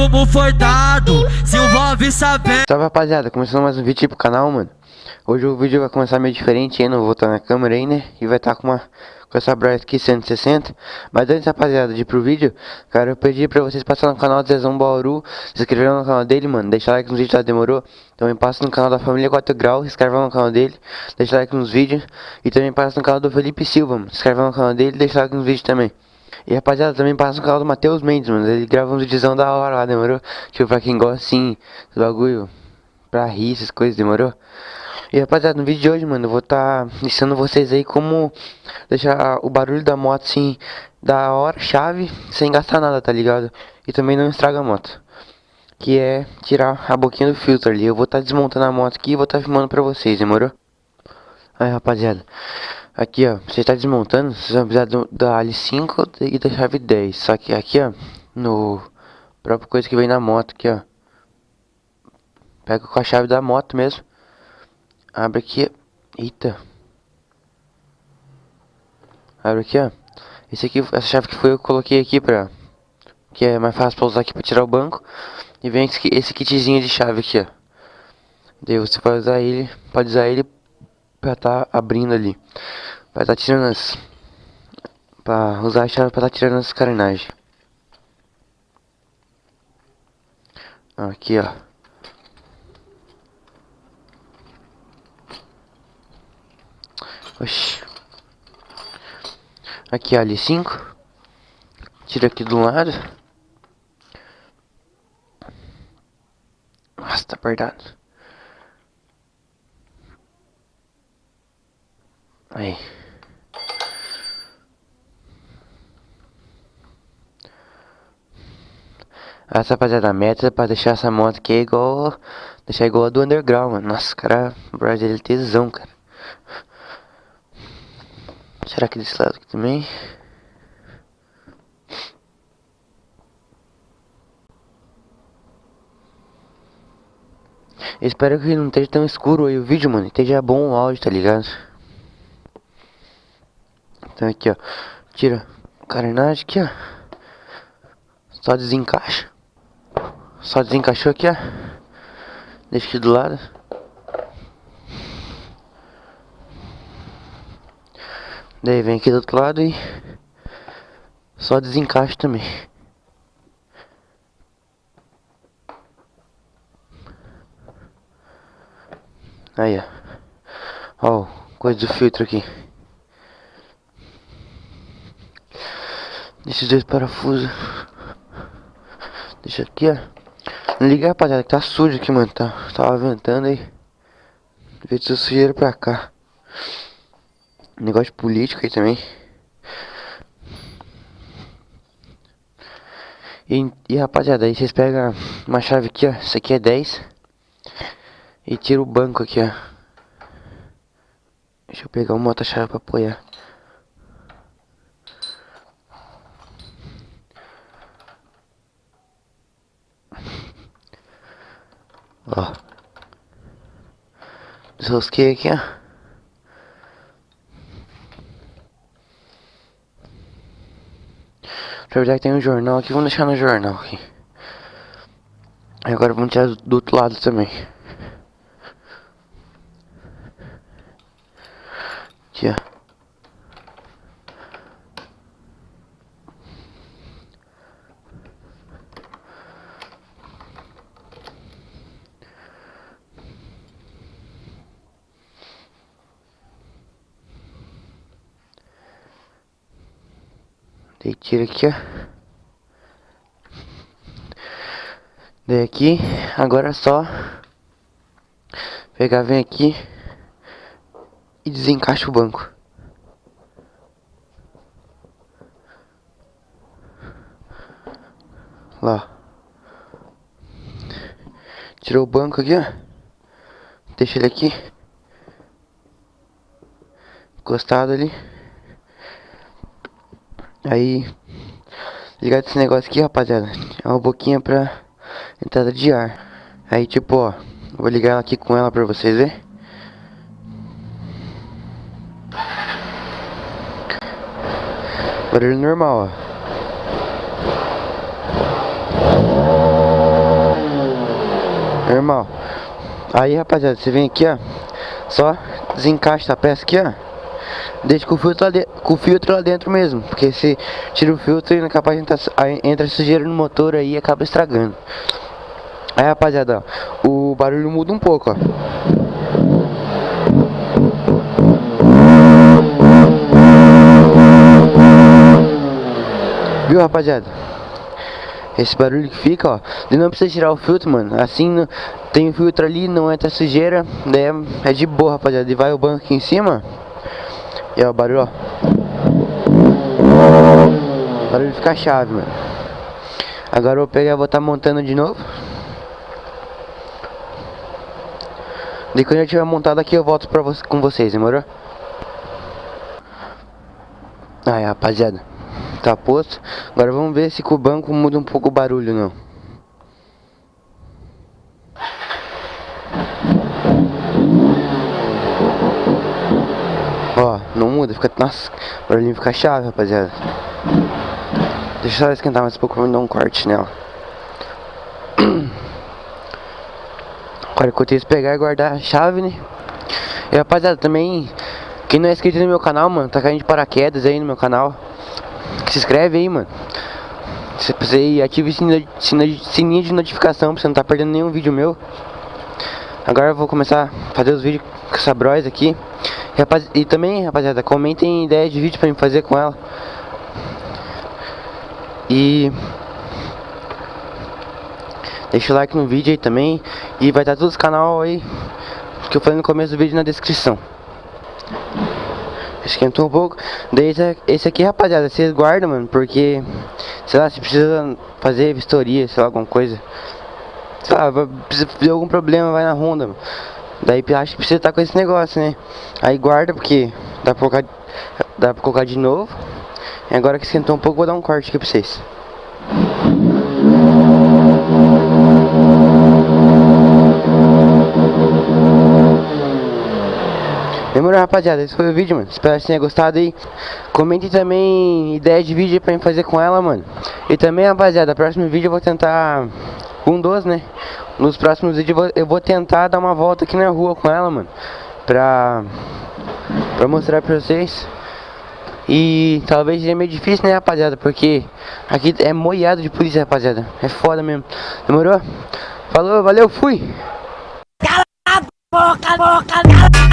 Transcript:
fumo fordado, se envolve sabendo. Salve rapaziada, começando mais um vídeo aí pro canal, mano. Hoje o vídeo vai começar meio diferente aí, não vou estar na câmera aí, né? E vai estar com essa Bright aqui 160. Mas antes, rapaziada, de ir pro vídeo, quero pedir pra vocês passarem no canal do Zezão Bauru, se inscrever no canal dele, mano, deixar like nos vídeos, tá? Demorou? Também passa no canal da Família 4 Grau, se inscreve no canal dele, deixa like nos vídeos. E também passa no canal do Felipe Silva, mano, se inscreve no canal dele, deixa like nos vídeos também. E rapaziada, também passa no canal do Matheus Mendes, mano, ele grava uns vídeos da hora lá, demorou? Tipo, pra quem gosta assim, do bagulho, pra rir, essas coisas, demorou? E rapaziada, no vídeo de hoje, mano, eu vou estar ensinando vocês aí como deixar o barulho da moto assim, da hora, chave, sem gastar nada, tá ligado? E também não estraga a moto. Que é tirar a boquinha do filtro ali. Eu vou estar desmontando a moto aqui e vou estar filmando pra vocês, demorou? Aí rapaziada, aqui ó, você está desmontando, vocês vão precisar da L5 e da chave 10. Só que aqui ó, no próprio coisa que vem na moto aqui ó, pega com a chave da moto mesmo. Abre aqui, eita. Abre aqui, ó. Essa chave que foi eu coloquei aqui que é mais fácil pra usar aqui pra tirar o banco. E vem esse kitzinho de chave aqui, ó. Daí você pode usar ele pra tá abrindo ali. Pra tá tirando pra usar a chave pra tá tirando as carenagens. Aqui, ó. Oxi. Aqui a L5. Tira aqui do lado. Nossa, tá apertado. Aí. Essa rapaziada, a meta é pra deixar essa moto aqui igual. Deixar igual a do Underground, mano. Nossa, cara, o Brasil ele tesão, cara. Será que desse lado aqui também? Eu espero que não esteja tão escuro aí o vídeo, mano. Esteja bom o áudio, tá ligado? Então aqui, ó. Tira a carenagem aqui, ó. Só desencaixa. Só desencaixou aqui, ó. Deixa aqui do lado. Daí vem aqui do outro lado e só desencaixa também. Aí, ó. Ó, coisa do filtro aqui. Esses dois parafusos. Deixa aqui, ó. Não liga, rapaziada, que tá sujo aqui, mano. Tava ventando aí. Veio essa sujeira pra cá. Negócio de política aí também. E rapaziada, aí vocês pegam uma chave aqui, ó. Essa aqui é 10. E tira o banco aqui, ó. Deixa eu pegar uma outra chave pra apoiar. Ó. Desrosquei aqui, ó. Aproveitar que tem um jornal aqui, vamos deixar no jornal aqui. Agora vamos tirar do outro lado também. Aqui, ó. Daí tira aqui, ó. Daí aqui, agora é só pegar, vem aqui e desencaixa o banco. Lá. Tirou o banco aqui, ó. Deixa ele aqui. Encostado ali. Aí, ligado esse negócio aqui, rapaziada. É uma boquinha pra entrada de ar. Aí, tipo, ó. Vou ligar ela aqui com ela pra vocês verem. Barulho normal, ó. Normal. Aí, rapaziada, você vem aqui, ó. Só desencaixa a peça aqui, ó. Deixa com o filtro lá dentro mesmo. Porque se tira o filtro e não é capaz de entrar, entra sujeira no motor aí e acaba estragando. Aí, rapaziada, ó, o barulho muda um pouco, ó. Viu, rapaziada? Esse barulho que fica, ó. E não precisa tirar o filtro, mano. Assim, tem o filtro ali, não entra sujeira. Daí é de boa, rapaziada. E vai o banco aqui em cima. E ó, o barulho, ó. O barulho fica chave, mano. Agora eu vou pegar e vou estar montando de novo. Daí quando eu tiver montado aqui eu volto com vocês, demorou? Aí, rapaziada, tá posto. Agora vamos ver se com o banco muda um pouco o barulho, não. Ó, não muda, fica... Nossa, o barulhinho fica chave, rapaziada. Deixa eu só esquentar mais um pouco pra me dar um corte nela. Agora enquanto isso, pegar e guardar a chave, né? E rapaziada, também, quem não é inscrito no meu canal, mano, tá caindo de paraquedas aí no meu canal. Se inscreve aí, mano. Você ativa o sininho de notificação pra você não tá perdendo nenhum vídeo meu. Agora eu vou começar a fazer os vídeos com essa Bros aqui. E também, rapaziada, comentem ideias de vídeo pra me fazer com ela. E deixa o like no vídeo aí também. E vai estar todos os canal aí que eu falei no começo do vídeo na descrição. Esquentou um pouco. Daí esse aqui, rapaziada, vocês guardam, mano, porque sei lá, se precisa fazer vistoria, sei lá, alguma coisa, sei lá, precisa de algum problema, vai na Honda, mano. Daí acho que precisa estar com esse negócio, né? Aí guarda, porque dá pra colocar de novo. E agora que esquentou um pouco, vou dar um corte aqui pra vocês. Demorou, rapaziada, esse foi o vídeo, mano. Espero que vocês tenham gostado aí. Comentem também ideias de vídeo pra mim fazer com ela, mano. E também, rapaziada, no próximo vídeo eu vou tentar um dos, né? Nos próximos vídeos eu vou tentar dar uma volta aqui na rua com ela, mano, pra mostrar pra vocês. E talvez seja meio difícil, né, rapaziada, porque aqui é moiado de polícia, rapaziada. É foda mesmo. Demorou? Falou, valeu, fui! Cala a boca,